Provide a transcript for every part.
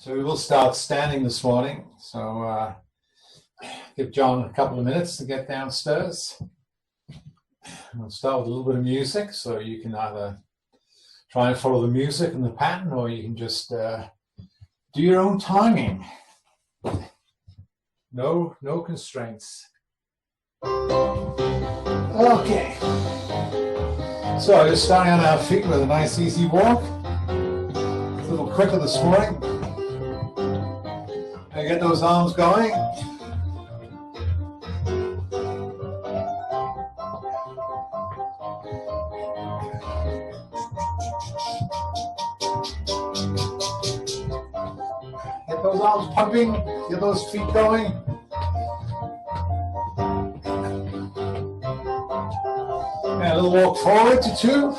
So we will start standing this morning. So give John a couple of minutes to get downstairs. We'll start with a little bit of music, so you can either try and follow the music and the pattern, or you can just do your own timing. No constraints. Okay. So just starting on our feet with a nice easy walk. A little quicker this morning. And get those arms going. Get those arms pumping, get those feet going. And a little walk forward to 2.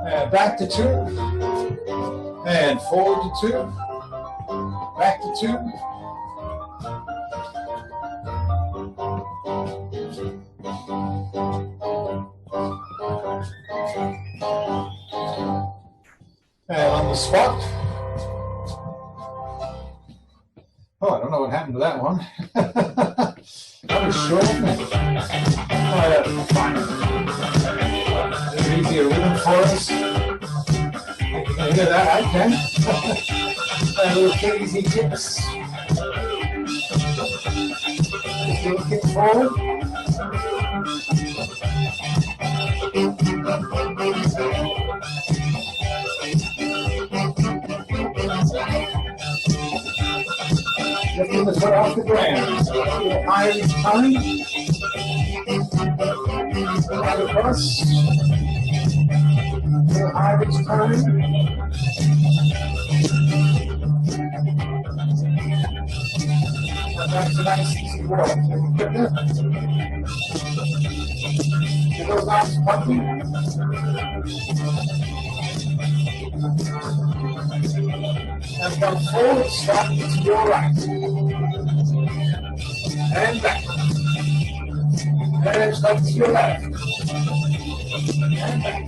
And back to 2. And forward to 2. Back to 2. And on the spot. Oh, I don't know what happened to that one. That was short. Oh, yeah, fine. A little easier rhythm for us. You can hear that, I can. And a little easy kicks. Just a little kick forward. Lifting the foot off the ground. A little higher each time. Right across. A little higher each time. That's a nice easy walk. Get those arms pumping. And come forward, stop to your right. And back. And stop to your left. And back.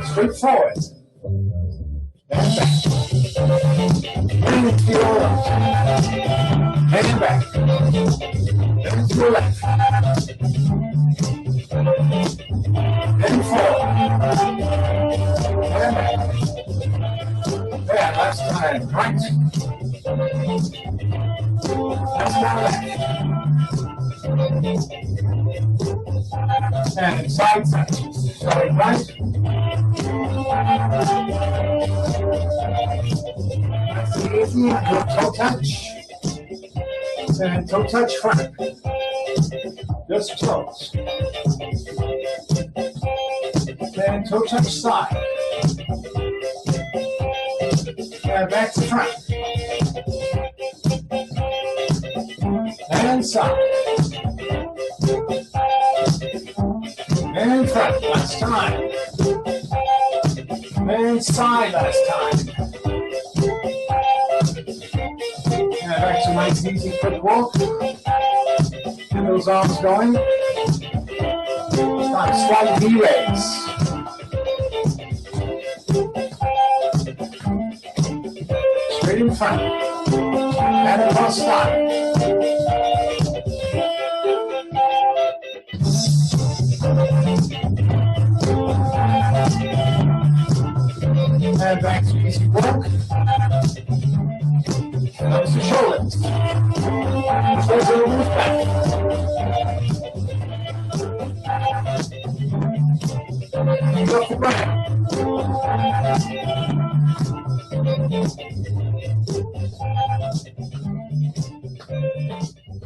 Straight forward. And back. And to your right. And back. And to your left. And forward. And back. Yeah, last time. Right. That's now left. And side touch. Sorry, right. That's easy. Good toe touch. And toe touch front. Just toes. And toe touch side. And back to front. And side. And front last time. And side last time. And back to nice easy quick walk. Get those arms going. Slight V-raise. Straight in front. And across side. And back to easy walk. And up to shoulders. Shoulders are moved back. Knees off the ground.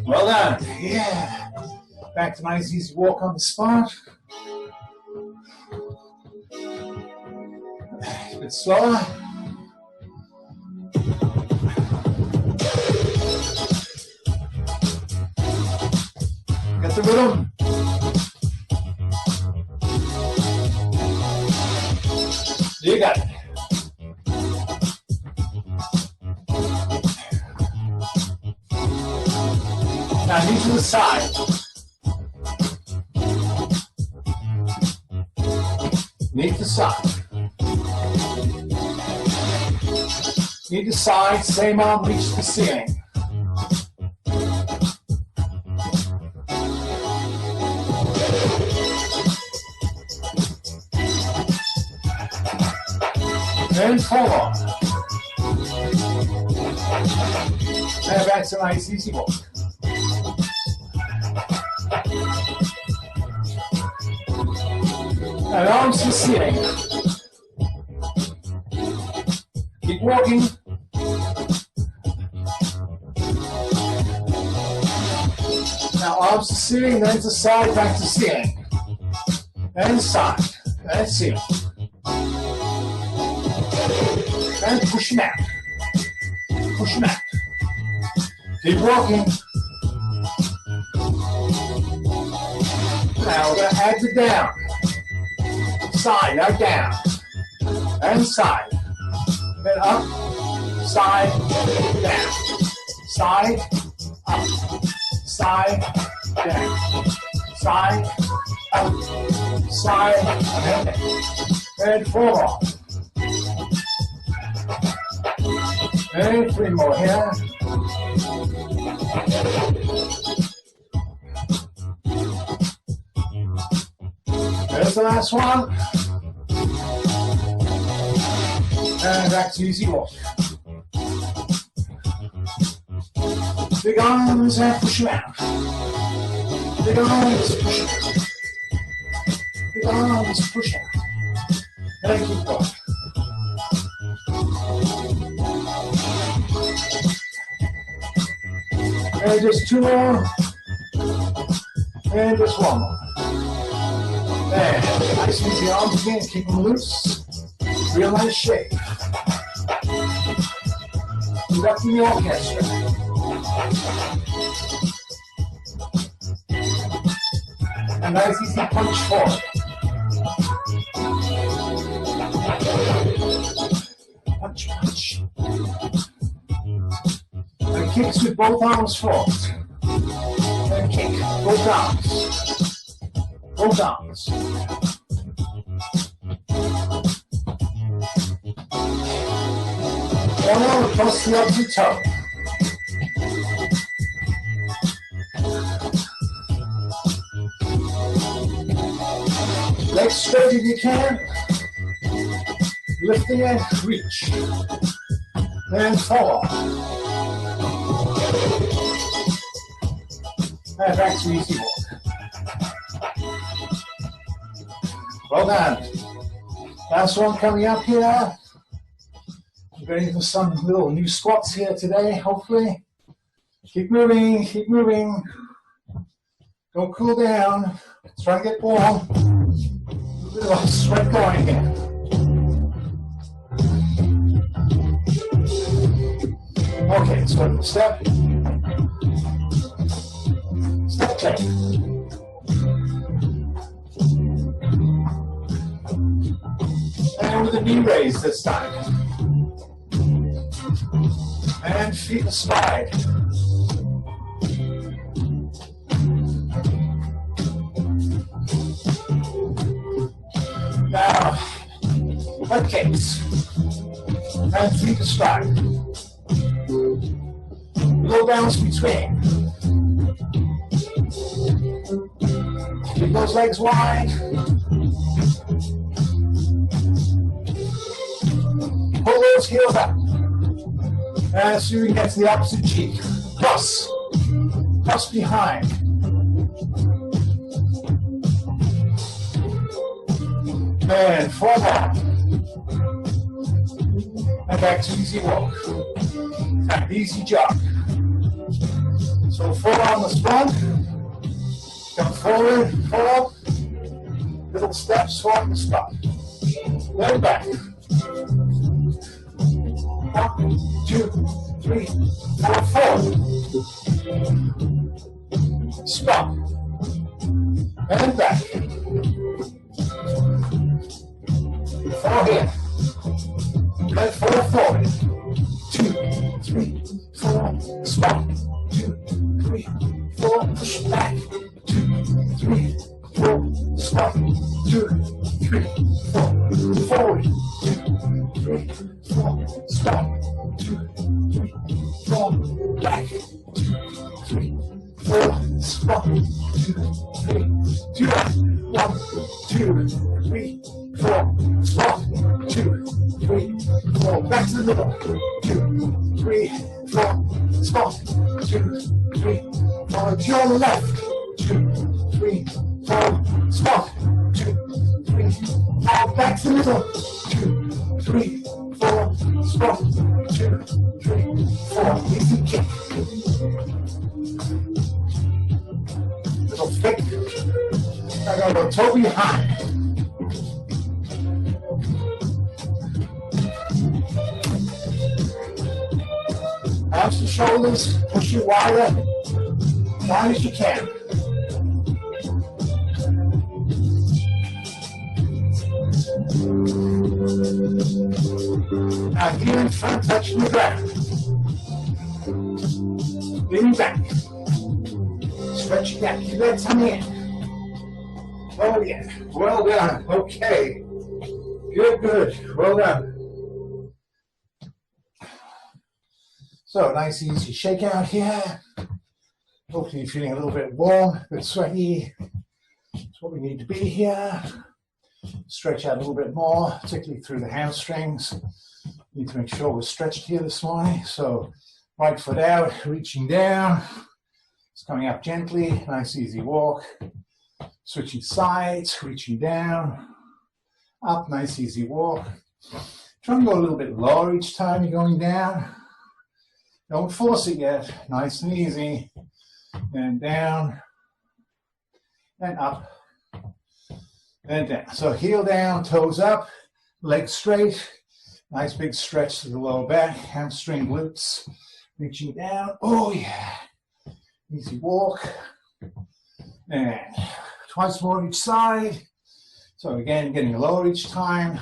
Well done. Yeah. Back to nice easy walk on the spot. A bit slower. Get the rhythm. You got it. Now knee to the side. Knee to side. Either side, same arm, reach the ceiling. And forward. And back to nice easy walk. And arms to the ceiling. Keep walking. Now arms to ceiling, then to side, back to ceiling. And side, and ceiling. And push him out. Push him out. Keep walking. Now we're going to add the down. Side, now down. And side. Then up, side, down. Side, up. Side, down. Side, up. Side, and forward. And 3 more here. There's the last one. And back to easy walk. Big arms and push them out. Big arms, push out. Big arms, push out. And keep going. And just 2 more. And just 1 more. And nice easy arms again, keep them loose. Real nice shape. Conducting the orchestra. A nice easy punch forward. Punch, punch. And kicks with both arms forward. And kick, both arms. Both arms. One arm across the opposite toe. Legs straight if you can. Lifting and reach. And forward. And back to easy walk. Well done. Last one coming up here. Ready for some little new squats here today, hopefully. Keep moving, keep moving. Don't cool down. Try to get warm. A little bit of sweat going here. Okay, so step. Step check. And with a knee raise this time. And feet aside. Now, butt kicks. And feet astride. Little bounce between. Keep those legs wide. Pull those heels up. And so you can get to the opposite cheek. Cross. Cross behind. And forward. And back to easy walk. And easy jog. So forward on the spot. Come forward, forward. Little steps forward the spot. Then back. 1, 2, 3, 4, 4. Spot. And back. 4 here. Then 4 forward. 2, 3, 4. Spot. 2, 3, 4. Push back. 2, 3, 4. Spot. 2, 3, 4. Forward. 2, 3, 4. Stop. 2, spot, 2, 3, 2, 1, 2, 3, 4, spot, 2, 3, 4, back to the middle, 2, 3, 4, spot, 2, 3, 4, to your left, 2, 3, 4, spot, 2, 3, 4, back to the middle, 2, 3, 4, spot, 2, 3, 4, easy kick. Little flick. I'm going to go toe behind. Arms and shoulders, push it wider, wide as you can. Now here in front, touching the ground. Leaning back. Stretch your neck. Keep that tummy in. Oh yeah. Well done. Okay. Good, good. Well done. So nice easy shake out here. Hopefully you're feeling a little bit warm, a bit sweaty. That's what we need to be here. Stretch out a little bit more, particularly through the hamstrings. Need to make sure we're stretched here this morning. So right foot out, reaching down. It's coming up gently, nice easy walk. Switching sides, reaching down. Up, nice easy walk. Try and go a little bit lower each time you're going down. Don't force it yet, nice and easy. And down, and up, and down. So heel down, toes up, legs straight. Nice big stretch to the lower back, hamstring, glutes. Reaching down, oh yeah. Easy walk. And twice more each side. So again, getting lower each time.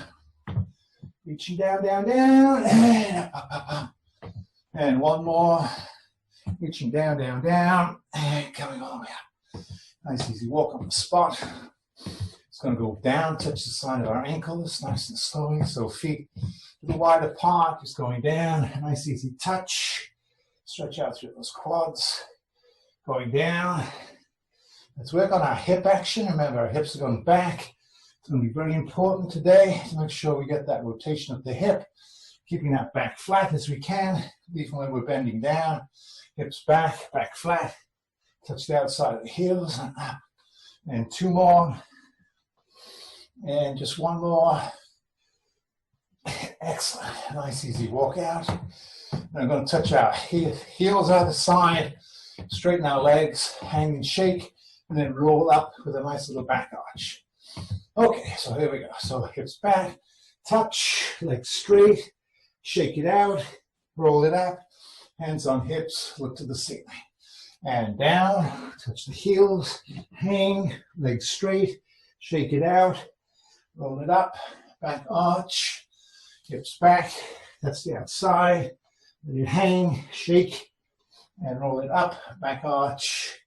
Reaching down, down, down, and up, up, up, up. And one more, reaching down, down, down, and coming all the way up. Nice easy walk on the spot. It's going to go down, touch the side of our ankles, nice and slowly. So feet a little wide apart, just going down, nice easy touch. Stretch out through those quads. Going down. Let's work on our hip action. Remember, our hips are going back. It's going to be very important today to make sure we get that rotation of the hip. Keeping that back flat as we can, even when we're bending down. Hips back, back flat. Touch the outside of the heels and up. And two more. And just one more. Excellent. Nice easy walk out. And I'm going to touch our heels either side. Straighten our legs, hang and shake, and then roll up with a nice little back arch. Okay, so here we go. So hips back, touch, legs straight. Shake it out, roll it up, hands on hips, look to the ceiling. And down, touch the heels, hang, legs straight, shake it out, roll it up, back arch, hips back, that's the outside. Let it hang, shake, and roll it up, back arch,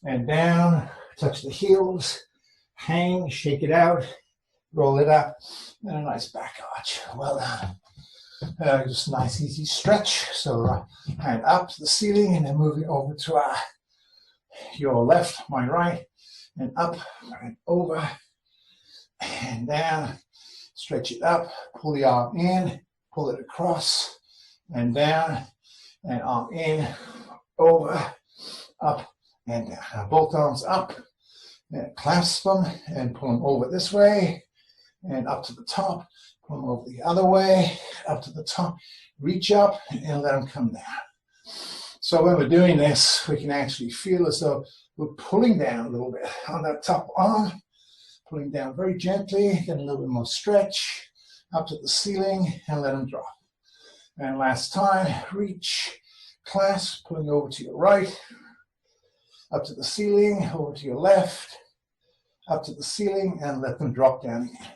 and down, touch the heels, hang, shake it out, roll it up, and a nice back arch. Well done. Just a nice easy stretch. So hand up to the ceiling and then moving over to your left, my right, and up and over and down. Stretch it up, pull the arm in, pull it across and down, and arm in, over, up and down. Now both arms up, and clasp them and pull them over this way and up to the top. Pull them over the other way, up to the top, reach up and let them come down. So when we're doing this, we can actually feel as though we're pulling down a little bit on that top arm, pulling down very gently, get a little bit more stretch, up to the ceiling and let them drop. And last time, reach, clasp, pulling over to your right, up to the ceiling, over to your left, up to the ceiling and let them drop down again.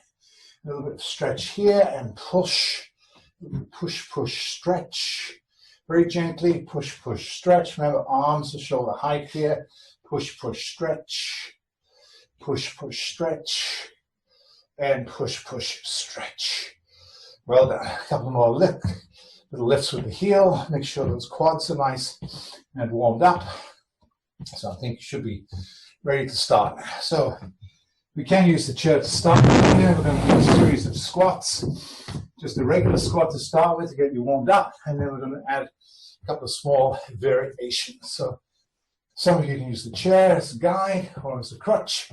A little bit of stretch here and push, push, push, stretch. Very gently, push, push, stretch. Remember, arms to shoulder height here. Push, push, stretch. Push, push, stretch. And push, push, stretch. Well done. A couple more little lifts with the heel. Make sure those quads are nice and warmed up. So I think you should be ready to start. So we can use the chair to start with. Here we're going to do a series of squats. Just a regular squat to start with to get you warmed up, and then we're going to add a couple of small variations. So some of you can use the chair as a guide or as a crutch,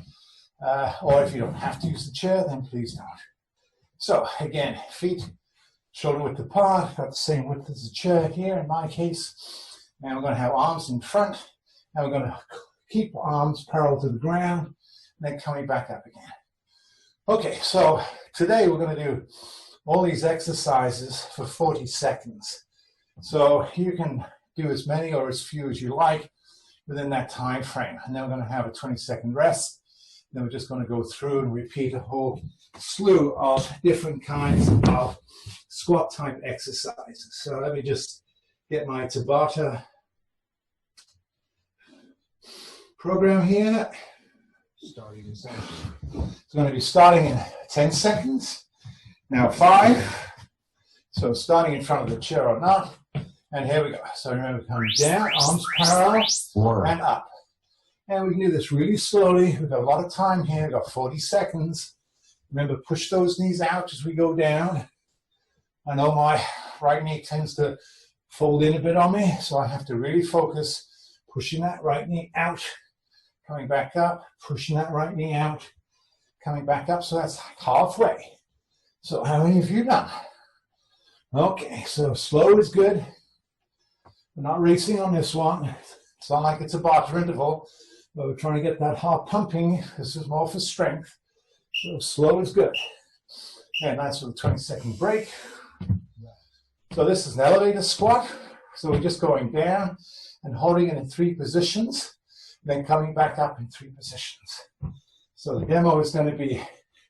or if you don't have to use the chair, then please don't. So again, feet shoulder width apart, got the same width as the chair here in my case. And we're going to have arms in front, and we're going to keep arms parallel to the ground, and then coming back up again. Okay, so today we're going to do all these exercises for 40 seconds. So you can do as many or as few as you like within that time frame. And then we're going to have a 20-second rest. Then we're just going to go through and repeat a whole slew of different kinds of squat type exercises. So let me just get my Tabata program here. Starting in seconds. It's going to be starting in 10 seconds. Now 5. So starting in front of the chair or not. And here we go. So remember, coming down, arms parallel, 4, and up. And we can do this really slowly. We've got a lot of time here. We've got 40 seconds. Remember, push those knees out as we go down. I know my right knee tends to fold in a bit on me, so I have to really focus, pushing that right knee out, coming back up, pushing that right knee out, coming back up. So that's halfway. So how many of you done? Okay, so slow is good. We're not racing on this one. It's not like it's a barter interval, but we're trying to get that heart pumping. This is more for strength. So slow is good. And that's with a 20-second break. So this is an elevator squat. So we're just going down and holding it in 3 positions, then coming back up in 3 positions. So the demo is going to be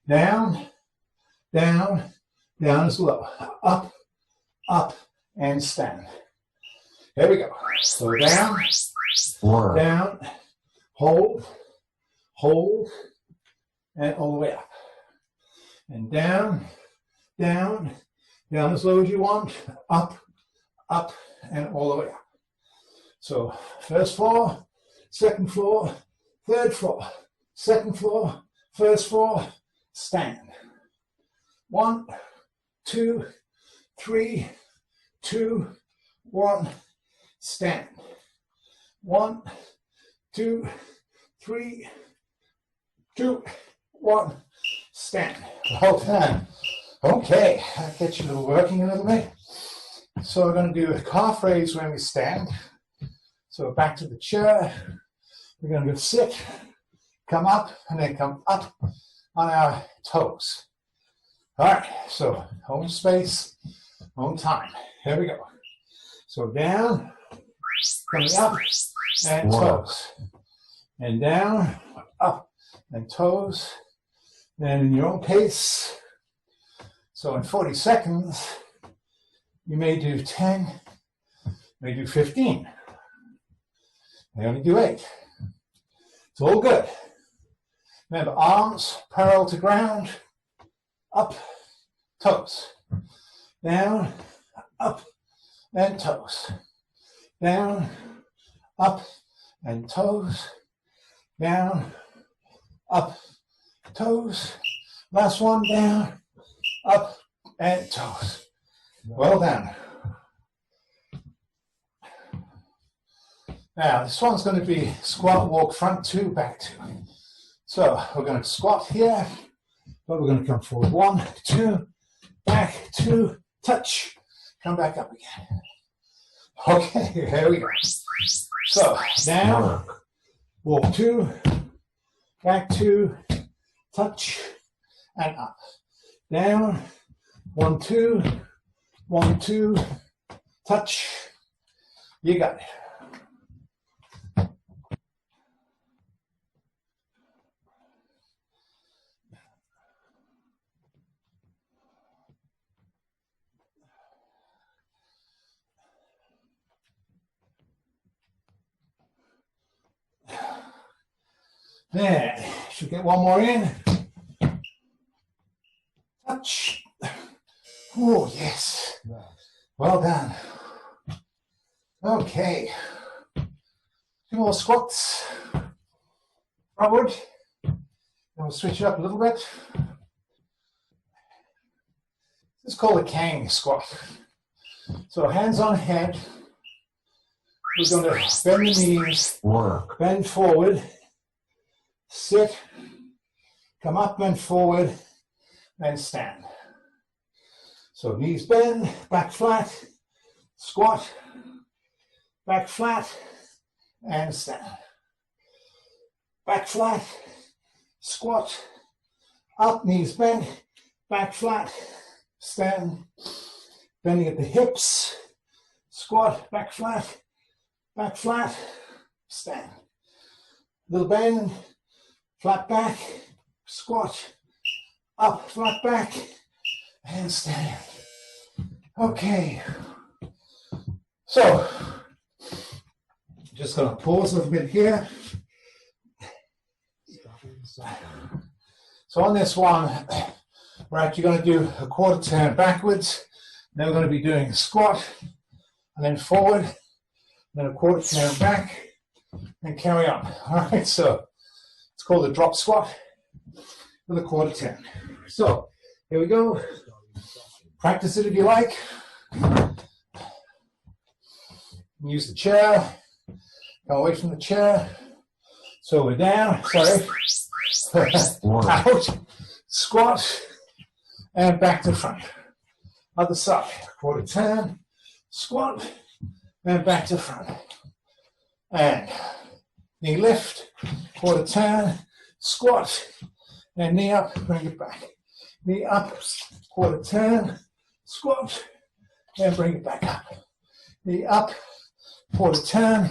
down, down, down is low, up, up, and stand. Here we go. So down, 4, down, hold, hold, and all the way up. And down, down, down as low as you want, up, up, and all the way up. So first floor, second floor, third floor, second floor, first floor, stand. 1, 2, 3, 2, 1, stand. 1, 2, 3, 2, 1, stand. Well done. Okay, that gets you working a little bit. So we're going to do a calf raise when we stand. So back to the chair. We're going to sit, come up, and then come up on our toes. All right, so home space, home time. Here we go. So down, coming up, and toes. And down, up, and toes. Then in your own pace. So in 40 seconds, you may do 10, you may do 15. May only do 8. It's all good. Remember, arms parallel to ground, up, toes. Down, up, and toes. Down, up, and toes. Down, up, toes. Last one, down, up, and toes. Well done. Now, this one's going to be squat, walk, front 2, back 2. So we're going to squat here, but we're going to come forward 1, 2, back 2, touch, come back up again. Okay, here we go. So down, walk 2, back 2, touch, and up. Down, 1, 2, 1, 2, touch. You got it. There, should get one more in. Touch. Oh, yes. Well done. Okay. 2 more squats. Forward. And we'll switch it up a little bit. This is called a Kang squat. So hands on head. We're going to bend the knees, bend forward, sit, come up, bend forward, and stand. So knees bend, back flat, squat, back flat, and stand. Back flat, squat, up, knees bent, back flat, stand, bending at the hips, squat, back flat, stand. Little bend, flat back, squat, up, flat back, and stand. Okay. So, just going to pause a little bit here. So on this one, we're actually going to do a quarter turn backwards. Then we're going to be doing a squat, and then forward, then a quarter turn back, and carry on. All right, so it's called a drop squat with a quarter turn. So here we go. Practice it if you like. Use the chair. Go away from the chair. So we're down, sorry. Out, squat, and back to front. Other side, quarter turn, squat, and back to front. And knee lift, quarter turn, squat, and knee up, bring it back. Knee up, quarter turn, squat, and bring it back up. Knee up, quarter turn,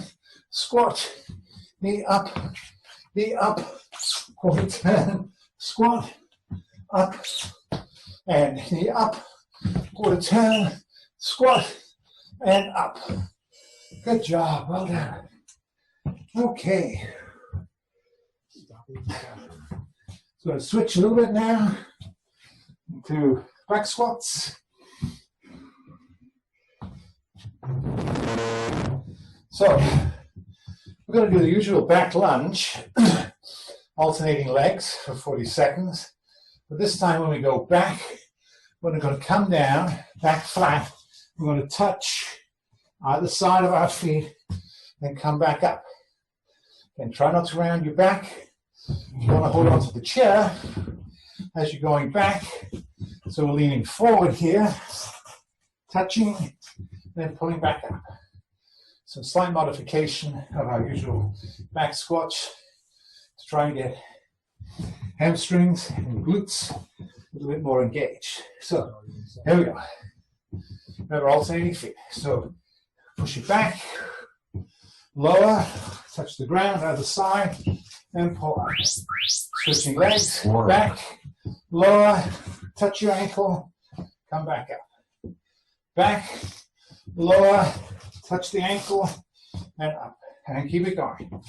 squat, knee up, quarter turn, squat, up, and knee up, quarter turn, squat, and up. Good job, well done. Okay. So I'll switch a little bit now to back squats. So we're going to do the usual back lunge, alternating legs for 40 seconds. But this time when we go back, we're going to come down, back flat. We're going to touch either side of our feet, then come back up. And try not to round your back. You want to hold on to the chair as you're going back. So we're leaning forward here, touching, then pulling back up. Some slight modification of our usual back squats to try and get hamstrings and glutes a little bit more engaged. So here we go. Remember, alternating feet. So push it back, lower, touch the ground, other side, and pull up. Switching legs, back, lower, touch your ankle, come back up. Back, lower, touch the ankle, and up. And keep it going.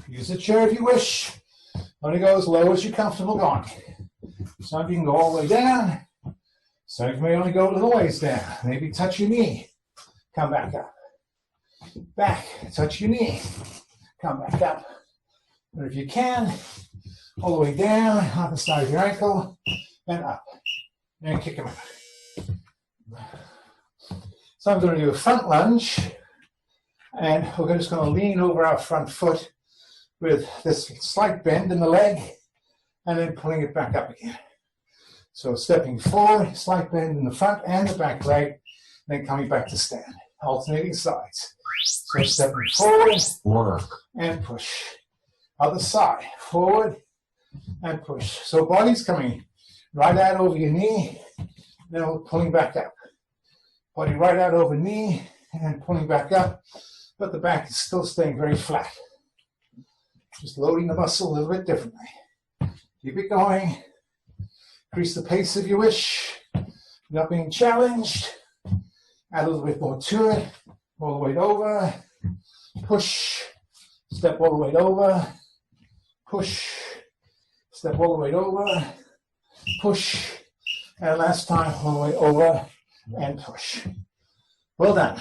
Use the chair if you wish. Only go as low as you're comfortable going. Some of you can go all the way down. Some of you may only go a little ways down. Maybe touch your knee. Come back up. Back, touch your knee. Come back up. But if you can, all the way down, on the side of your ankle, and up. And kick them out. So I'm going to do a front lunge. And we're just going to lean over our front foot with this slight bend in the leg, and then pulling it back up again. So stepping forward, slight bend in the front and the back leg, then coming back to stand. Alternating sides. So stepping forward, and push. Other side, forward, and push. So body's coming right out over your knee, then we're pulling back up. Body right out over knee, and pulling back up, but the back is still staying very flat. Just loading the muscle a little bit differently. Keep it going. Increase the pace if you wish. You're not being challenged. Add a little bit more to it. All the way over. Push. Step all the way over. Push. Step all the way over. Push. And last time, all the way over and push. Well done.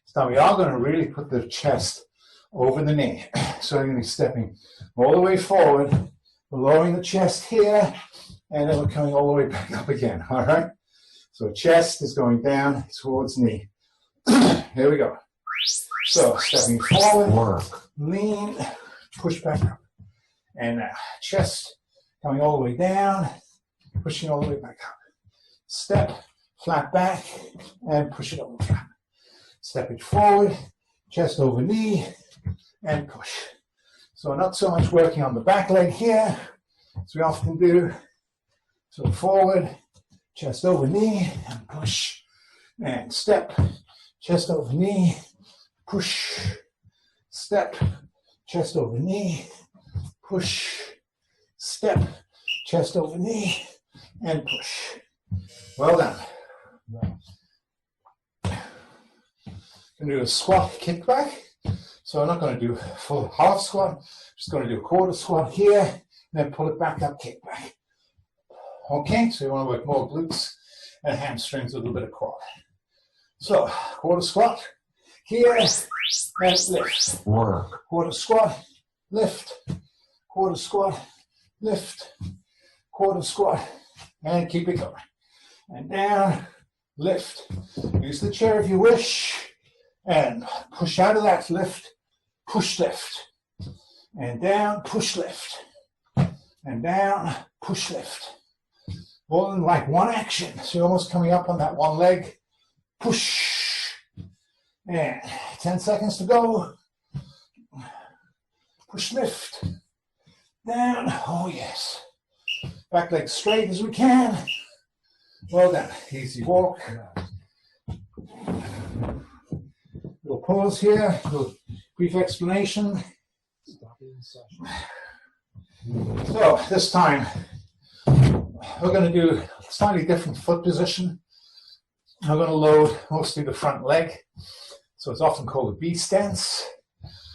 So now we are going to really put the chest over the knee. So you're going to be stepping all the way forward, lowering the chest here, and then we're coming all the way back up again, all right? So chest is going down towards knee. Here we go. So stepping forward, lean, push back up. And now chest coming all the way down, pushing all the way back up. Step, flat back, and push it over flat. Step it forward, chest over knee, and push. So not so much working on the back leg here, as we often do. So forward, chest over knee, and push. And step, chest over knee, push. Step, chest over knee, push. Step, chest over knee, and push. Well done. Going to do a squat kickback. So I'm not going to do a full half squat. Just going to do a quarter squat here, then pull it back up, kick back. Okay, so you want to work more glutes and hamstrings, a little bit of quad. So quarter squat here, and lift. Quarter squat, lift. Quarter squat, lift. Quarter squat, and keep it going. And down, lift. Use the chair if you wish. And push out of that, lift, push, lift. And down, push, lift. And down, push, lift. All in like one action. So you're almost coming up on that one leg. Push. And 10 seconds to go. Push, lift. Down. Oh, yes. Back leg straight as we can. Well done. Easy walk. Little pause here, little brief explanation. So this time we're going to do a slightly different foot position. I'm going to load mostly the front leg. So it's often called a B stance.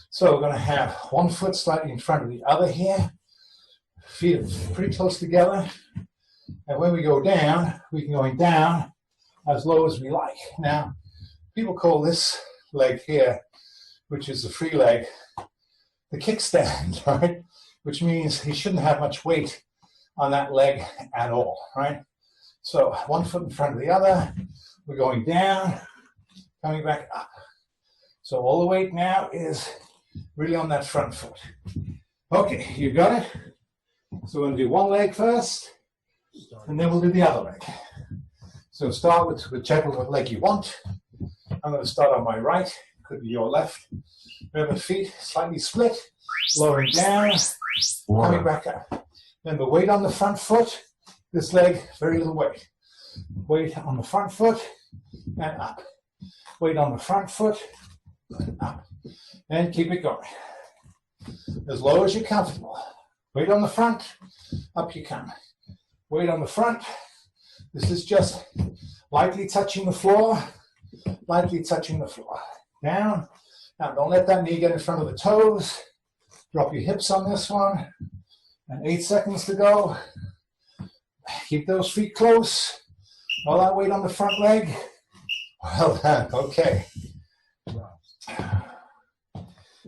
So we're going to have one foot slightly in front of the other here. Feet are pretty close together. And when we go down, we can go down as low as we like. Now, people call this leg here, which is the free leg, the kickstand, right? Which means he shouldn't have much weight on that leg at all, right? So one foot in front of the other, we're going down, coming back up. So all the weight now is really on that front foot. Okay, you got it? So we're going to do one leg first, and then we'll do the other leg. So start with whichever leg you want. I'm going to start on my right, could be your left. Remember, feet slightly split, lowering down, coming back up. Then the weight on the front foot, this leg, very little weight. Weight on the front foot, and up. Weight on the front foot, and up. And keep it going. As low as you're comfortable. Weight on the front, up you come. Weight on the front. This is just lightly touching the floor. Lightly touching the floor. Down. Now don't let that knee get in front of the toes. Drop your hips on this one. And 8 seconds to go. Keep those feet close. All that weight on the front leg. Well done. Okay.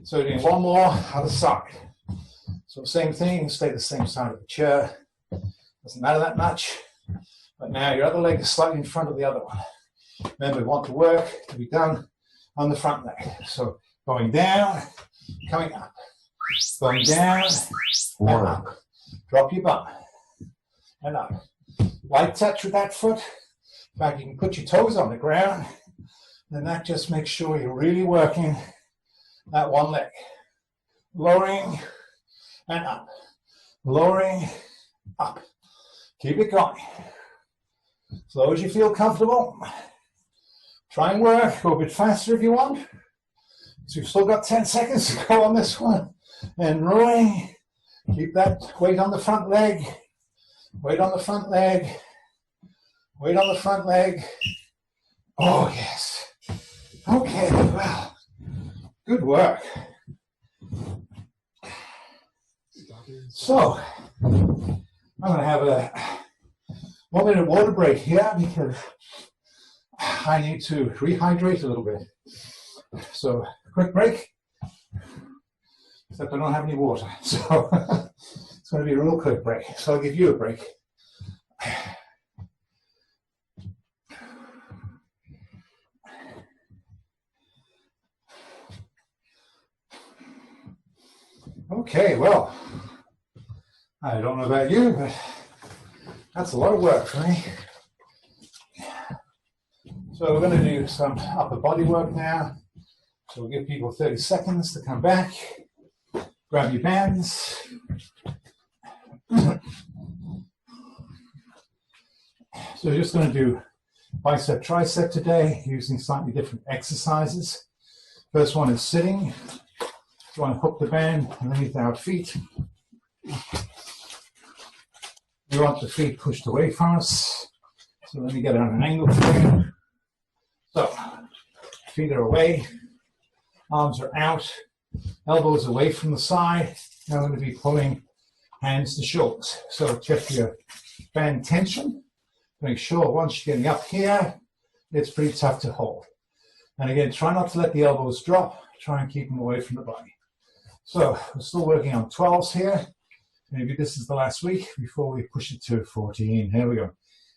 So doing one more other side. So same thing, stay the same side of the chair. Doesn't matter that much. But now your other leg is slightly in front of the other one. Remember, we want the work to be done on the front leg. So going down, coming up. Going down, and up. Drop your bum. And up. Light touch with that foot. In fact, you can put your toes on the ground. And that just makes sure you're really working that one leg. Lowering and up. Lowering, up. Keep it going. As low as you feel comfortable. Try and work. Go a bit faster if you want. So you've still got 10 seconds to go on this one. And rowing. Keep that weight on the front leg. Weight on the front leg. Weight on the front leg. Oh, yes. Okay, well, good work. So, I'm going to have a 1 minute water break here because I need to rehydrate a little bit. So, quick break. Except I don't have any water. So, it's going to be a real quick break. So, I'll give you a break. Okay, well, I don't know about you, but that's a lot of work for me. So we're going to do some upper body work now. So we'll give people 30 seconds to come back. Grab your bands. So we're just going to do bicep, tricep today using slightly different exercises. First one is sitting. You want to hook the band underneath our feet. We want the feet pushed away from us. So let me get it on an angle for you. So, feet are away, arms are out, elbows away from the side. Now I'm going to be pulling hands to shoulders. So check your band tension. Make sure once you're getting up here, it's pretty tough to hold. And again, try not to let the elbows drop. Try and keep them away from the body. So we're still working on 12s here. Maybe this is the last week before we push it to 14. Here we go.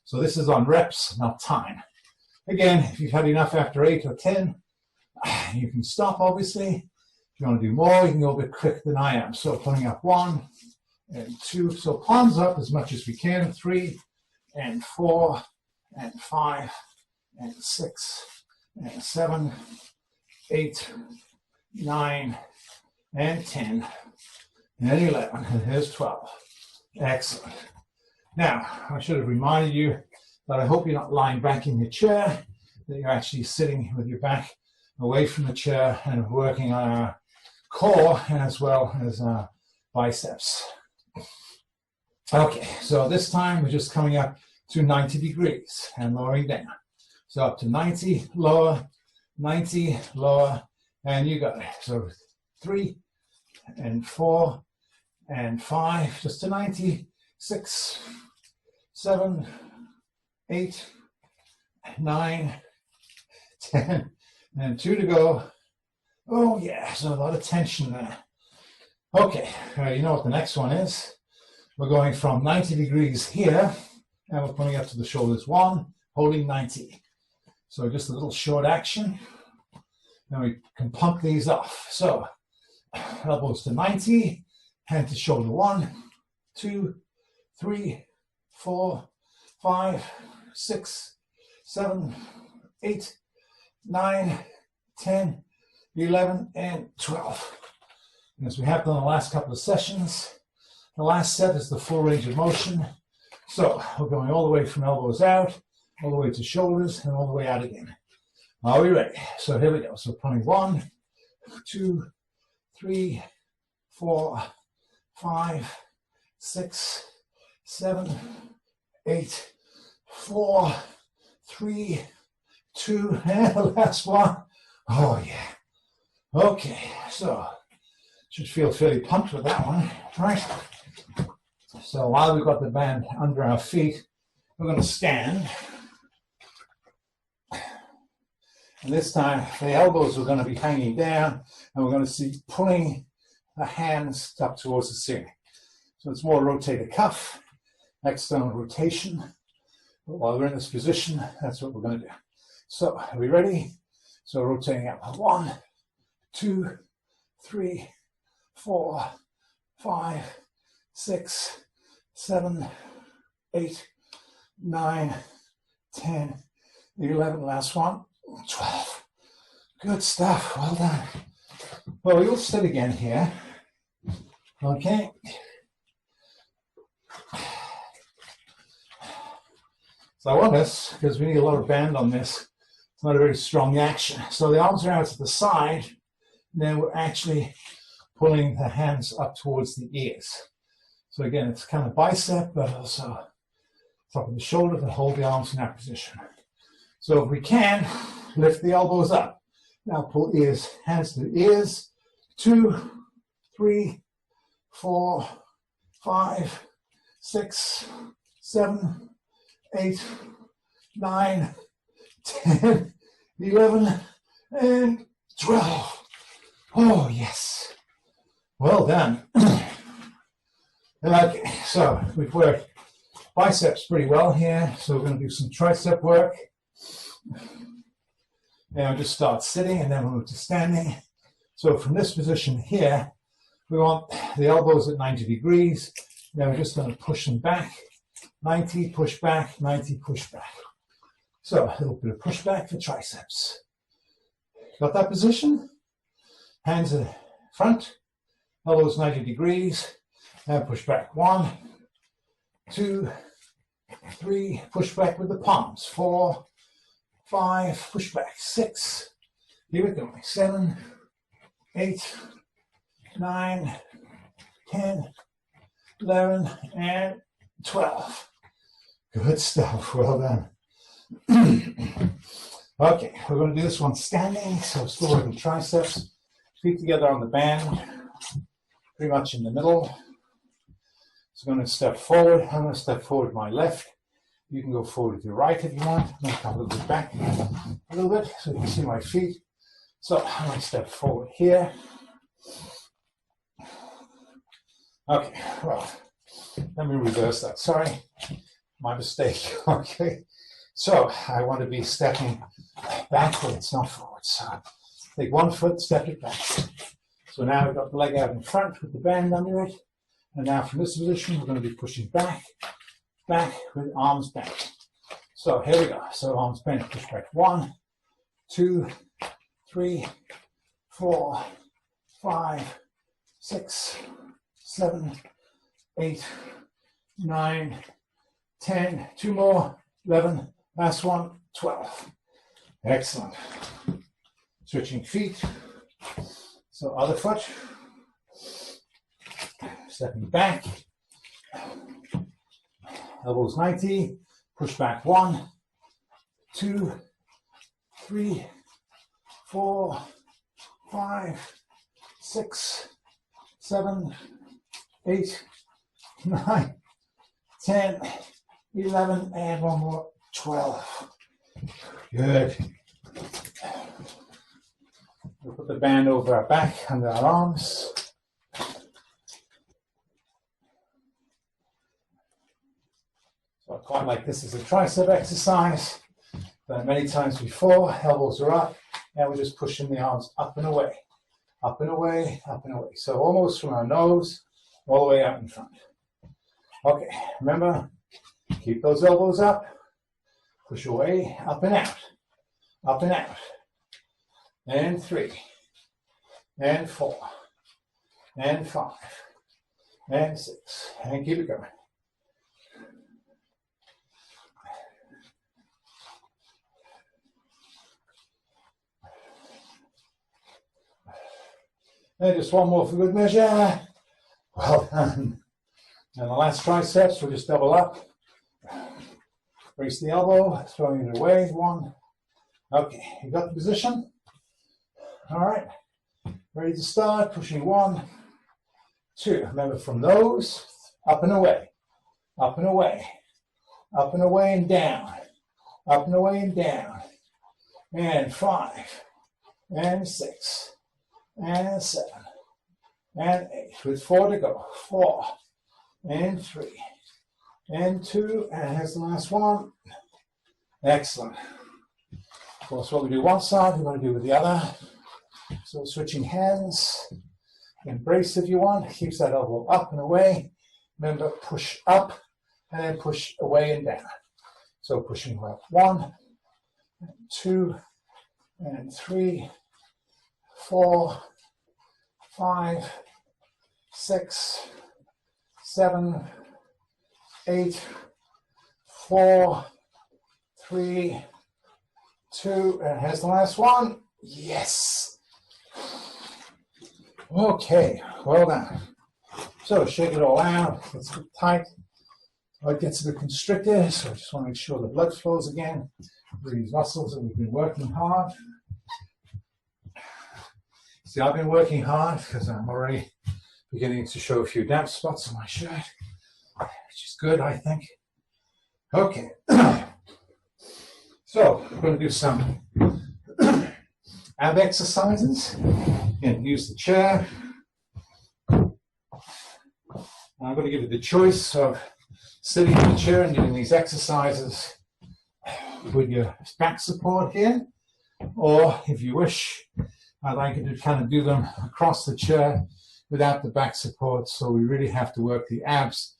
So this is on reps, not time. Again, if you've had enough after 8 or 10, you can stop, obviously. If you want to do more, you can go a bit quicker than I am. So pulling up 1 and 2. So palms up as much as we can. 3 and 4 and 5 and 6 and 7, 8, 9, and 10, and 11, and here's 12. Excellent. Now, I should have reminded you that I hope you're not lying back in your chair, that you're actually sitting with your back away from the chair and working on our core as well as our biceps. Okay, so this time we're just coming up to 90 degrees and lowering down. So up to 90, lower, 90, lower, and you got it. So 3 and 4 and 5, just to 90, 6, 7, 8, 9, 10, and 2 to go. Oh yeah, so a lot of tension there. Okay, you know what the next one is. We're going from 90 degrees here, and we're coming up to the shoulders. 1, holding 90. So just a little short action. Then we can pump these off. So elbows to 90, hand to shoulder. 1, 2, 3, 4, 5, 6, 7, 8, 9, 10, 11, and 12. And as we have done the last couple of sessions, the last set is the full range of motion. So we're going all the way from elbows out, all the way to shoulders, and all the way out again. Are we ready? So here we go. So pulling 1, 2, 3, 4, 5, 6, 7, 8, 4, 3, 2, and the last one. Oh yeah. Okay, so should feel fairly pumped with that one, right? So while we've got the band under our feet, we're going to stand. And this time, the elbows are going to be hanging down, and we're going to see pulling the hands up towards the ceiling. So it's more rotated cuff, external rotation. But while we're in this position, that's what we're going to do. So, are we ready? So rotating up. 1, 2, 3, 4, 5, 6, 7, 8, 9, 10, 11, last one, 12. Good stuff, well done. Well, we'll sit again here. Okay. So I want this, because we need a lot of band on this. It's not a very strong action. So the arms are out to the side, and then we're actually pulling the hands up towards the ears. So again, it's kind of bicep, but also top of the shoulder to hold the arms in that position. So if we can, lift the elbows up. Now pull ears, hands to the ears. 2, 3, 4, 5, 6, 7, 8, 9, 10, 11, and 12. Oh, yes. Well done. Okay, so we've worked biceps pretty well here. So we're going to do some tricep work. Now just start sitting and then we'll move to standing. So from this position here, we want the elbows at 90 degrees. Now we're just going to push them back. 90, push back, 90, push back. So a little bit of push back for triceps. Got that position? Hands in front, elbows 90 degrees, and push back. 1, 2, 3, push back with the palms. 4, 5, push back. 6, here we go. 7, 8, 9, 10, 11, and 12. Good stuff. Well done. Okay, we're going to do this one standing. So still working triceps. Feet together on the band, pretty much in the middle. So I'm going to step forward. I'm going to step forward with my left. You can go forward with your right if you want. I'm going to come a little bit back a little bit so you can see my feet. So I'm going to step forward here. Okay, well, let me reverse that. Sorry, my mistake. Okay, so I want to be stepping backwards, not forwards. So take one foot, step it back. So now we've got the leg out in front with the band under it. And now from this position, we're going to be pushing back, back with arms bent. So here we go. So arms bent, push back. 1, 2, 3, 4, 5, 6, 7, 8, 9, 10. 2 more. 11. Last one. 12. Excellent. Switching feet. So other foot. Stepping back. Elbows 90. Push back. 1, 2, 3, 4, 5, 6, 7, 8, 9, 10, 11, and one more. 12. Good. We'll put the band over our back, under our arms. So I quite like this as a tricep exercise. Done it many times before. Elbows are up, and we're just pushing the arms up and away. Up and away, up and away. So almost from our nose all the way out in front. Okay, remember, keep those elbows up. Push away, up and out. Up and out. And 3. And 4. And 5. And 6. And keep it going. And just one more for good measure. Well done. And the last triceps, we'll just double up. Brace the elbow, throwing it away. 1. Okay, you got the position? All right. Ready to start. Pushing 1, 2. Remember, from those, up and away. Up and away. Up and away and down. Up and away and down. And 5. And 6. And 7. And 8. With 4 to go. 4. And 3. And 2. And here's the last one. Excellent. Of course, what we do one side, we're going to do with the other. So switching hands. Embrace if you want. Keeps that elbow up and away. Remember, push up and then push away and down. So pushing up. 1, 2, and 3, 4, 5, 6, 7, 8, 4, 3, 2, and here's the last one. Yes. Okay, well done. So shake it all out. It's a bit tight. It gets a bit constricted, so I just want to make sure the blood flows again through these muscles that we've been working hard. See, I've been working hard because I'm already beginning to show a few damp spots on my shirt, which is good, I think. Okay. So we're going to do some ab exercises. Again, use the chair. I'm going to give you the choice of sitting in the chair and doing these exercises with your back support here, or if you wish, I'd like you to kind of do them across the chair without the back support, so we really have to work the abs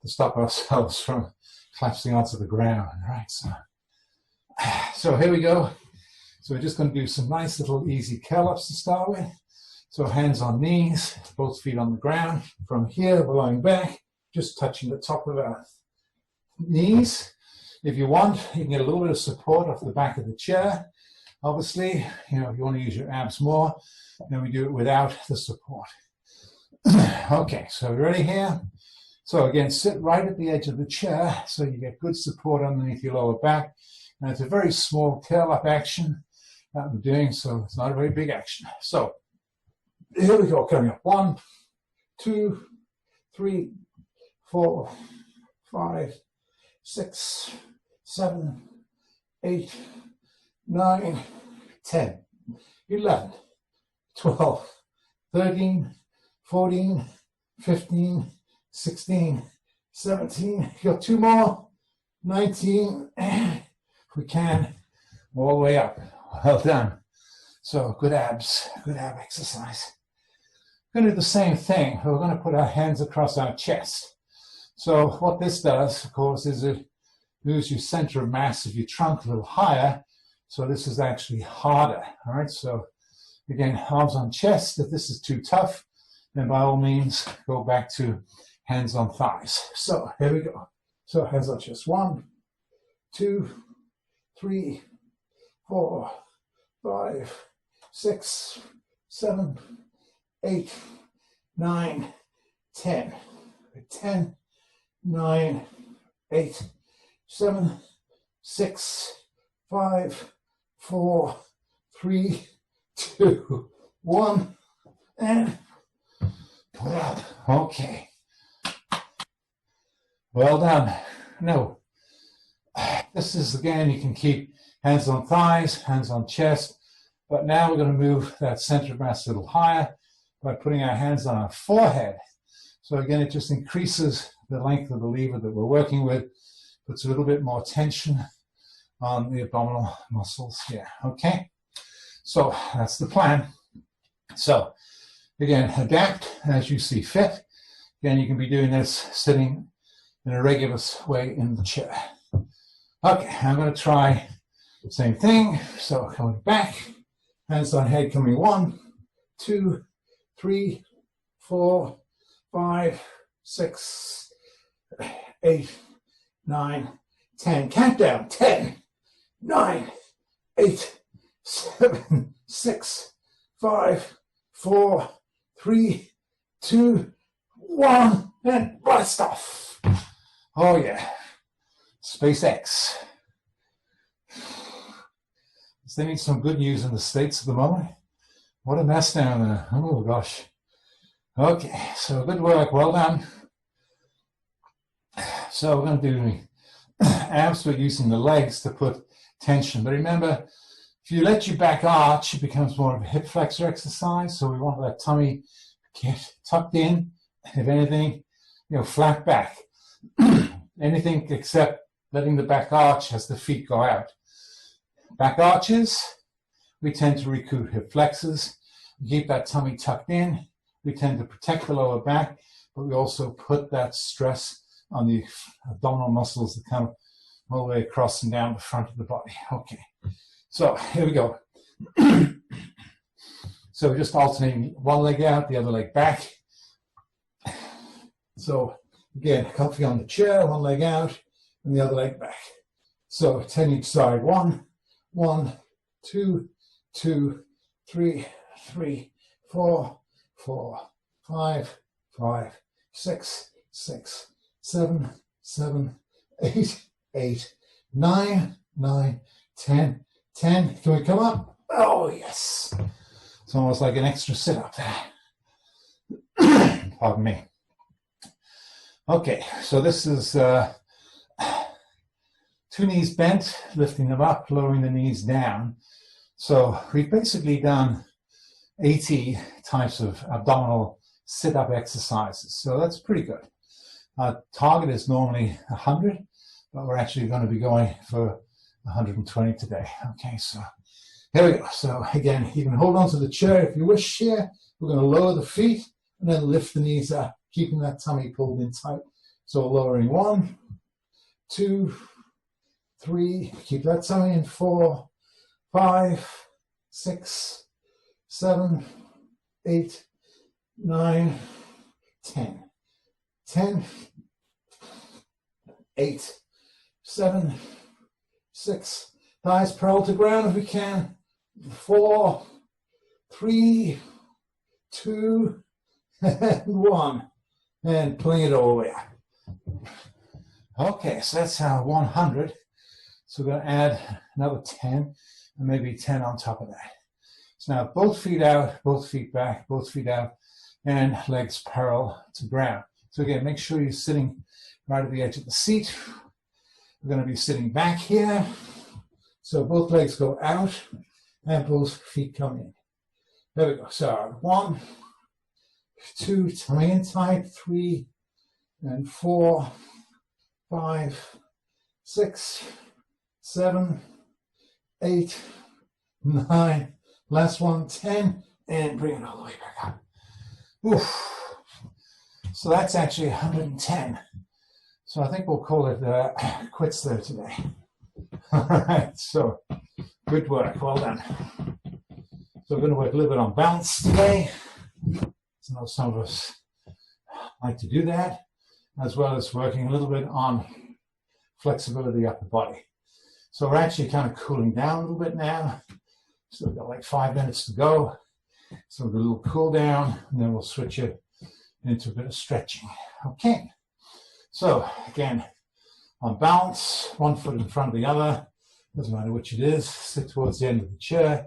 to stop ourselves from collapsing onto the ground. All right, so here we go. So we're just going to do some nice little easy curl-ups to start with. So hands on knees, both feet on the ground. From here, we're lying back, just touching the top of our knees. If you want, you can get a little bit of support off the back of the chair. Obviously, if you want to use your abs more, then we do it without the support. Okay, so we're ready here. So again, sit right at the edge of the chair so you get good support underneath your lower back. And it's a very small curl-up action that we're doing, so it's not a very big action. So here we go, coming up. 1, 2, 3, 4, 5, 6, 7, 8, 9, 10, 11, 12, 13, 14, 15, 16, 17, got 2 more, 19, if we can, all the way up. Well done. So good abs, good ab exercise. We're going to do the same thing. We're going to put our hands across our chest. So what this does, of course, is it moves your center of mass of your trunk a little higher. So this is actually harder. All right, so again, arms on chest. If this is too tough, then by all means, go back to hands on thighs. So here we go. So hands on chest. 1, 2, 3, 4, 5, 6, 7, 8, 9, 10. 10, 9, 8, 7, 6, 5, 4, 3, 2, 1, and pull up. Okay. Well done. Now, this is again, you can keep hands on thighs, hands on chest, but now we're going to move that center of mass a little higher by putting our hands on our forehead. So again, it just increases the length of the lever that we're working with, puts a little bit more tension on the abdominal muscles here. Okay, so that's the plan. So again, adapt as you see fit. Again, you can be doing this sitting in a regular way in the chair. Okay, I'm going to try the same thing. So coming back, hands on head, coming 1, 2, 3, 4, 5, 6, 8, 9, 10. Countdown. 10, 9, 8, 7, 6, 5, 4, 3, 2, 1, and blast off. Oh yeah, SpaceX. They need some good news in the States at the moment. What a mess down there. Oh gosh. Okay, so good work, well done. So we're going to do abs, we're using the legs to put tension. But remember, if you let your back arch, it becomes more of a hip flexor exercise. So we want that tummy get tucked in, if anything, flat back. Anything except letting the back arch as the feet go out. Back arches, we tend to recruit hip flexors. We keep that tummy tucked in. We tend to protect the lower back, but we also put that stress on the abdominal muscles that come all the way across and down the front of the body. Okay, so here we go. So we're just alternating one leg out, the other leg back. So again, comfy on the chair, one leg out, and the other leg back. So 10 each side. 1, 1, 2, 2, 3, 3, 4, 4, 5, 5, 6, 6, 7, 7, 8, 8, 9, 9, 10, 10. Can we come up? Oh, yes. It's almost like an extra sit-up there. Pardon me. Okay, so this is Two knees bent, lifting them up, lowering the knees down. So we've basically done 80 types of abdominal sit-up exercises. So that's pretty good. Our target is normally 100, but we're actually going to be going for 120 today. Okay, so here we go. So again, you can hold on to the chair if you wish here. We're going to lower the feet and then lift the knees up, keeping that tummy pulled in tight. So lowering 1, 2, 3, keep that tummy in 4, 5, 6, 7, 8, 9, 10. 10, 8, 7, 6. Thighs parallel to ground if we can. 4, 3, 2, and 1. And pulling it all the way up. Okay, so that's our 100. So we're going to add another 10 and maybe 10 on top of that. So now both feet out, both feet back, both feet out, and legs parallel to ground. So again, make sure you're sitting right at the edge of the seat. We're going to be sitting back here. So both legs go out and both feet come in. There we go. So 1, 2, tummy in tight, 3, and 4, 5, 6, 7, 8, 9, last one, 10, and bring it all the way back up. Oof. So that's actually 110. So I think we'll call it quits there today. All right, so good work, well done. So we're going to work a little bit on balance today. So I know some of us like to do that, as well as working a little bit on flexibility of the body. So we're actually kind of cooling down a little bit now. So we've got like 5 minutes to go. So we'll do a little cool down, and then we'll switch it into a bit of stretching. Okay. So again, on balance, 1 foot in front of the other. Doesn't matter which it is. Sit towards the end of the chair.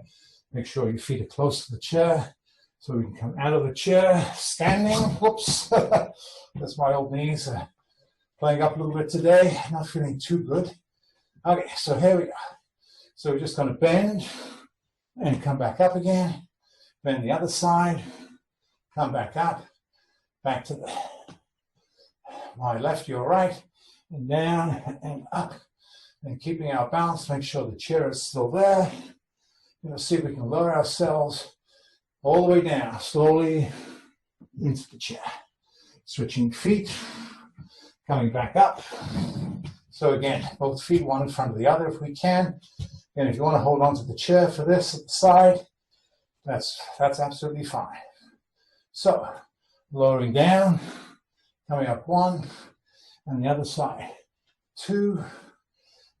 Make sure your feet are close to the chair, so we can come out of the chair standing. Whoops. That's my old knees playing up a little bit today. Not feeling too good. Okay, so here we go. So we're just going to bend and come back up again. Bend the other side. Come back up. Back to my left, your right. And down and up. And keeping our balance. Make sure the chair is still there. We'll see if we can lower ourselves all the way down, slowly into the chair. Switching feet, coming back up. So again, both feet one in front of the other if we can. And if you want to hold on to the chair for this at the side, that's absolutely fine. So lowering down, coming up 1, and the other side 2,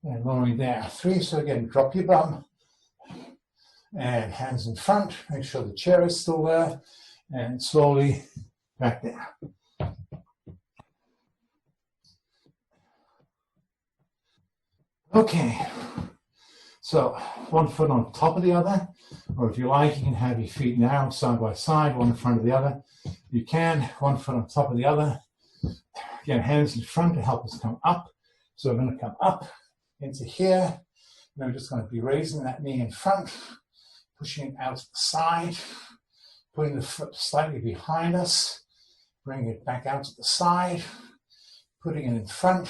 and lowering down 3. So again, drop your bum. And hands in front, make sure the chair is still there, and slowly back down. Okay, so 1 foot on top of the other, or if you like, you can have your feet now side by side, one in front of the other. You can, 1 foot on top of the other. Again, hands in front to help us come up. So we're going to come up into here. Then we're just going to be raising that knee in front, pushing it out to the side, putting the foot slightly behind us, bringing it back out to the side, putting it in front,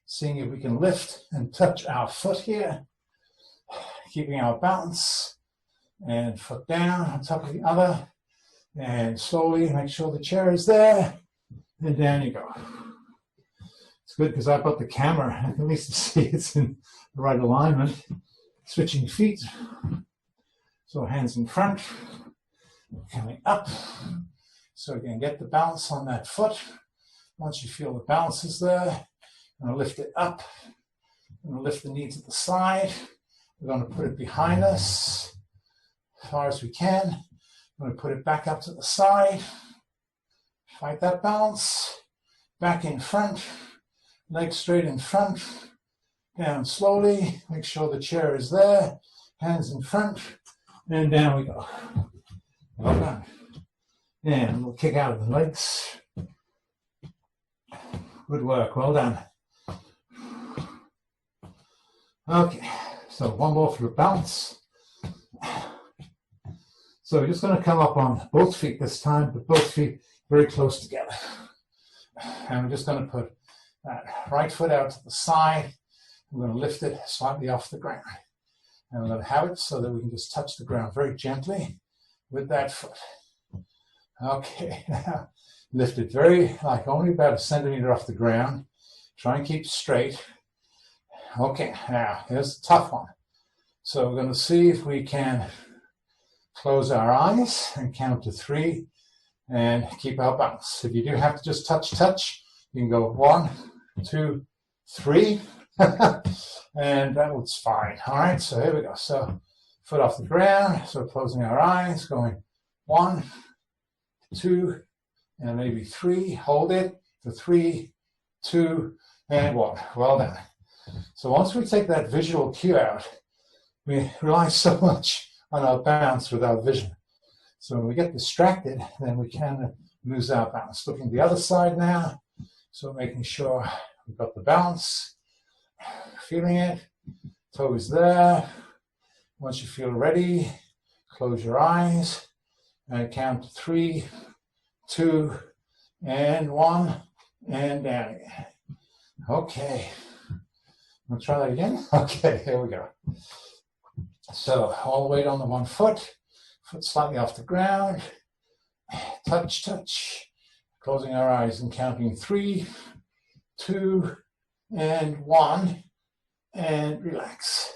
seeing if we can lift and touch our foot here, keeping our balance, and foot down on top of the other, and slowly make sure the chair is there, and down you go. It's good because I've got the camera, I can at least see it's in the right alignment. Switching feet. So hands in front, coming up. So again, get the balance on that foot. Once you feel the balance is there, I'm going to lift it up. I'm going to lift the knee to the side. We're going to put it behind us as far as we can. I'm going to put it back up to the side. Fight that balance. Back in front. Legs straight in front. Down slowly. Make sure the chair is there. Hands in front. And down we go. Well done. And we'll kick out of the legs. Good work. Well done. Okay, so one more for the bounce. So we're just going to come up on both feet this time, but both feet very close together. And we're just going to put that right foot out to the side. We're going to lift it slightly off the ground. And we're going to have it so that we can just touch the ground very gently with that foot. Okay, now lift it very, like only about a centimeter off the ground. Try and keep straight. Okay, now here's the tough one. So we're going to see if we can close our eyes and count to 3 and keep our balance. If you do have to just touch, you can go 1, 2, 3, and that was fine. All right, so here we go. So foot off the ground, so closing our eyes, going 1, 2, and maybe 3. Hold it for 3, 2, and 1. Well done. So once we take that visual cue out, we rely so much on our balance with our vision. So when we get distracted, then we can lose our balance. Looking the other side now, so making sure we've got the balance, feeling it, toe is there. Once you feel ready, close your eyes and count to 3, 2, and 1, and down again. Okay, I'll try that again. Okay, here we go. So all the weight on the one foot, foot slightly off the ground, touch, touch, closing our eyes and counting 3, 2, and 1, and relax.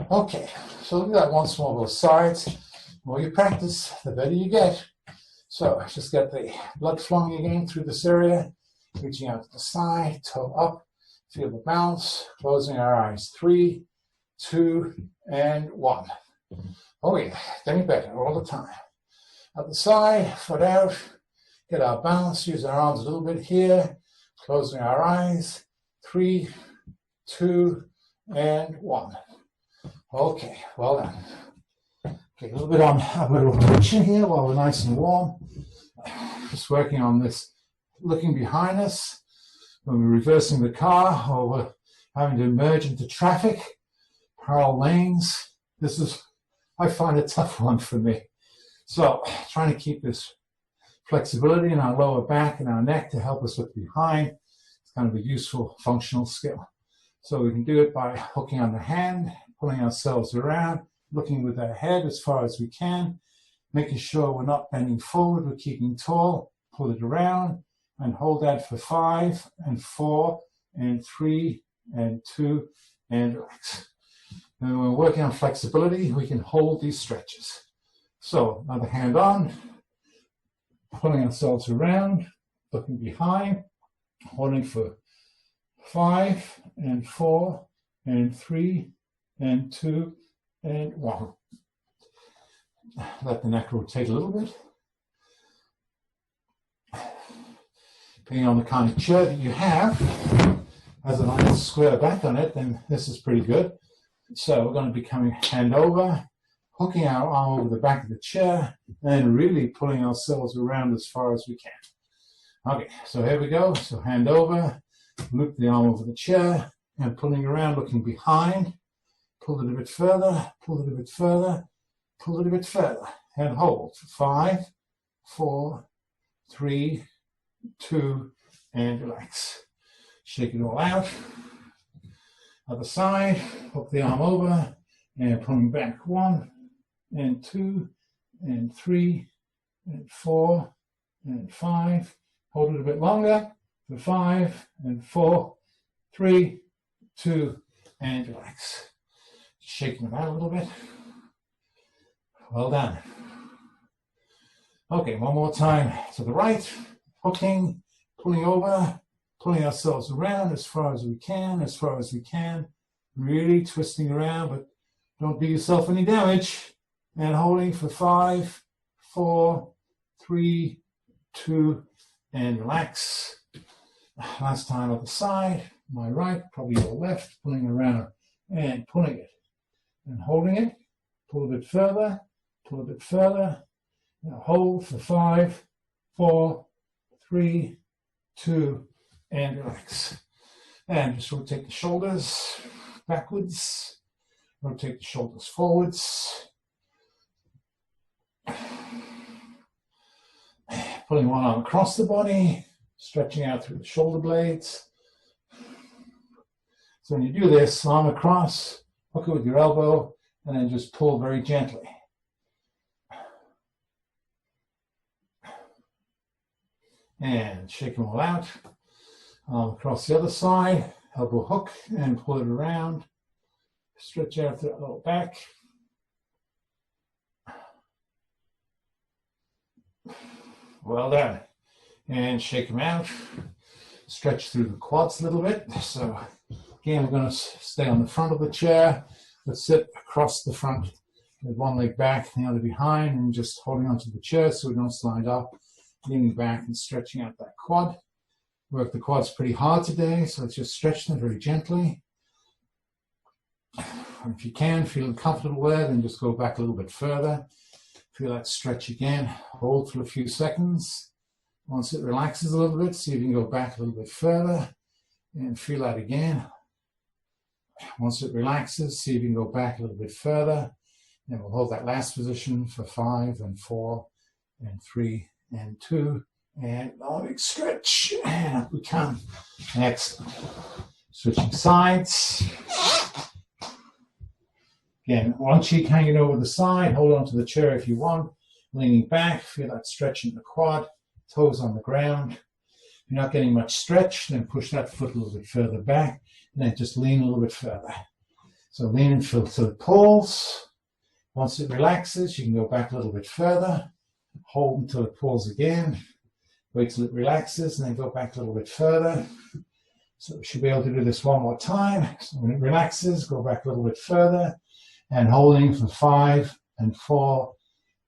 Okay, so do that once more both sides. The more you practice, the better you get. So just get the blood flowing again through this area, reaching out to the side, toe up, feel the bounce, closing our eyes, 3, 2, and 1. Oh yeah, getting better all the time. At the side, foot out, get our balance, use our arms a little bit here, closing our eyes, 3, 2, and 1. Okay, well done. Okay, a little bit on abdominal tension here while we're nice and warm. Just working on this, looking behind us when we're reversing the car or we're having to merge into traffic, parallel lanes. This is, I find, a tough one for me. So trying to keep this flexibility in our lower back and our neck to help us look behind. It's kind of a useful functional skill. So we can do it by hooking on the hand, pulling ourselves around, looking with our head as far as we can, making sure we're not bending forward, we're keeping tall, pull it around, and hold that for 5, and 4, and 3, and 2, and relax. And when we're working on flexibility, we can hold these stretches. So another hand on, pulling ourselves around, looking behind, holding for 5, and 4, and 3, and 2, and 1. Let the neck rotate a little bit. Depending on the kind of chair that you have, has a nice square back on it, then this is pretty good. So we're going to be coming hand over, hooking our arm over the back of the chair, and really pulling ourselves around as far as we can. Okay, so here we go. So hand over, loop the arm over the chair, and pulling around, looking behind. Pull it a bit further, pull it a bit further, pull it a bit further, and hold. 5, 4, 3, 2, and relax. Shake it all out. Other side, hook the arm over, and pulling back 1, and 2, and 3, and 4, and 5. Hold it a bit longer for 5, and 4, 3, 2, and relax. Shaking it out a little bit. Well done. Okay, one more time to the right, hooking, pulling over, pulling ourselves around as far as we can, really twisting around, but don't do yourself any damage, and holding for 5, 4, 3, 2, and relax. Last time on the side, my right, probably your left, pulling around and pulling it. And holding it, pull a bit further, pull a bit further. Now hold for 5, 4, 3, 2, and relax. And just rotate the shoulders, backwards. Rotate the shoulders forwards. Pulling one arm across the body, stretching out through the shoulder blades. So when you do this, arm across, hook it with your elbow, and then just pull very gently. And shake them all out. Arm across the other side, elbow hook, and pull it around. Stretch out the lower back. Well done. And shake them out. Stretch through the quads a little bit. So again, we're going to stay on the front of the chair. Let's sit across the front with one leg back, the other behind, and just holding onto the chair so we don't slide up. Leaning back and stretching out that quad. Work the quads pretty hard today, so let's just stretch them very gently. And if you can, feel comfortable with it, then just go back a little bit further. Feel that stretch again. Hold for a few seconds. Once it relaxes a little bit, see if you can go back a little bit further. And feel that again. Once it relaxes, see if you can go back a little bit further. And we'll hold that last position for 5 and 4 and 3 and 2, and long big stretch, and up we come. Excellent. Switching sides. Again, one cheek hanging over the side, hold on to the chair if you want, leaning back, feel that stretch in the quad, toes on the ground. If you're not getting much stretch, then push that foot a little bit further back, and then just lean a little bit further. So lean and feel till it pulls. Once it relaxes, you can go back a little bit further. Hold until it pulls again. Wait till it relaxes and then go back a little bit further. So we should be able to do this one more time. So when it relaxes, go back a little bit further and holding for 5 and 4,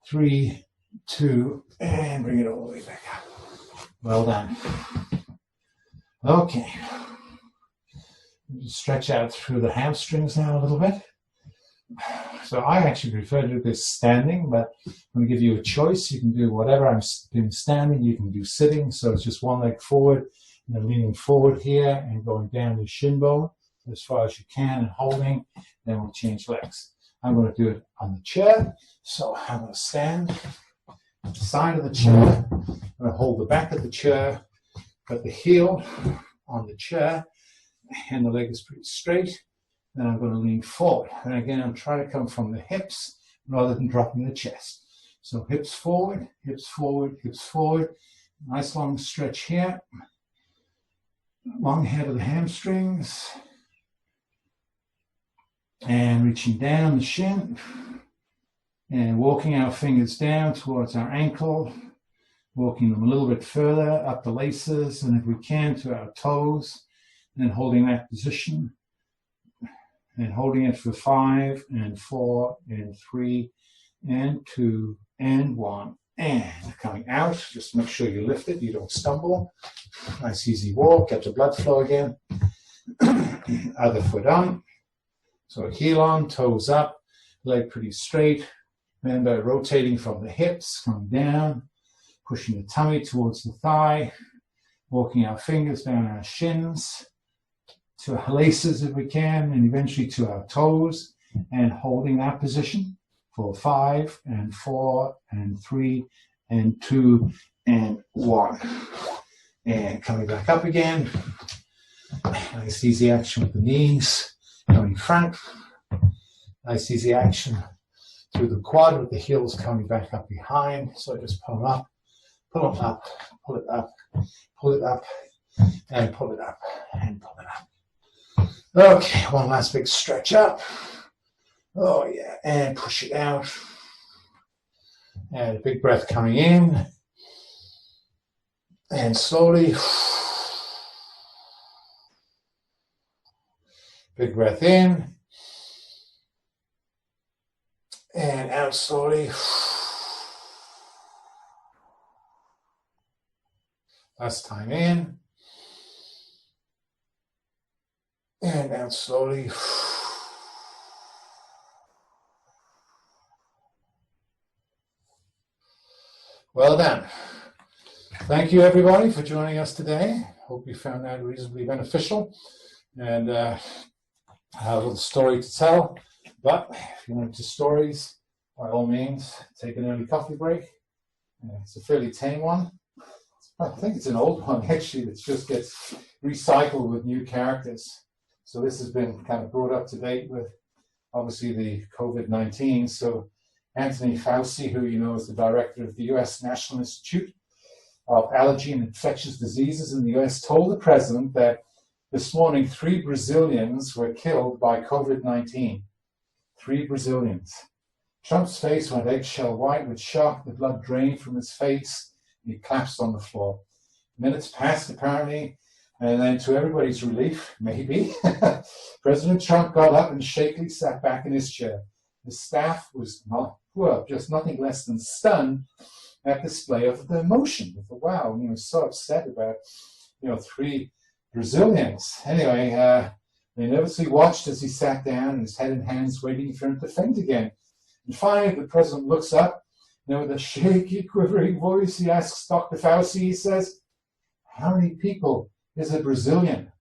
3, 2, and bring it all the way back up. Well done. Okay. Just stretch out through the hamstrings now a little bit. So I actually prefer to do this standing, but I'm going to give you a choice. You can do whatever I'm doing standing, you can do sitting. So it's just one leg forward and then leaning forward here and going down your shin bone as far as you can and holding. Then we'll change legs. I'm going to do it on the chair. So I'm going to stand at the side of the chair. I'm going to hold the back of the chair, put the heel on the chair, and the leg is pretty straight. Then I'm going to lean forward. And again, I'm trying to come from the hips rather than dropping the chest. So hips forward, hips forward, hips forward. Nice long stretch here. Long head of the hamstrings. And reaching down the shin. And walking our fingers down towards our ankle. Walking them a little bit further up the laces, and if we can, to our toes. And then holding that position. And holding it for 5 and 4 and 3 and 2 and 1 and coming out. Just make sure you lift it, you don't stumble. Nice easy walk, get the blood flow again. Other foot on. So heel on, toes up, leg pretty straight. Remember rotating from the hips, coming down, pushing the tummy towards the thigh, walking our fingers down our shins, to our laces if we can, and eventually to our toes, and holding that position for 5 and 4 and 3 and 2 and 1. And coming back up again. Nice easy action with the knees going front. Nice easy action through the quad with the heels coming back up behind. So just pull them up, pull them up, pull it up, pull it up, and pull it up, and pull it up. Okay, one last big stretch up. Oh yeah, and push it out. And a big breath coming in. And slowly. Big breath in. And out slowly. Last time in. And out slowly. Well done. Thank you, everybody, for joining us today. Hope you found that reasonably beneficial. And I have a little story to tell, but if you're into stories, by all means, take an early coffee break. It's a fairly tame one. I think it's an old one, actually, that just gets recycled with new characters. So this has been kind of brought up to date with, obviously, the COVID-19. So Anthony Fauci, who you know is the director of the US National Institute of Allergy and Infectious Diseases in the US, told the president that this morning 3 Brazilians were killed by COVID-19. 3 Brazilians. Trump's face went eggshell white with shock. The blood drained from his face. He collapsed on the floor. Minutes passed, apparently, and then to everybody's relief, maybe, President Trump got up and shakily sat back in his chair. His staff was just nothing less than stunned at display of the emotion. Wow, and he was so upset about, 3 Brazilians. Anyway, they nervously watched as he sat down, his head in hands, waiting for him to faint again. And finally, the president looks up, with a shaky, quivering voice, he asks Dr. Fauci, he says, "How many people is a Brazilian?"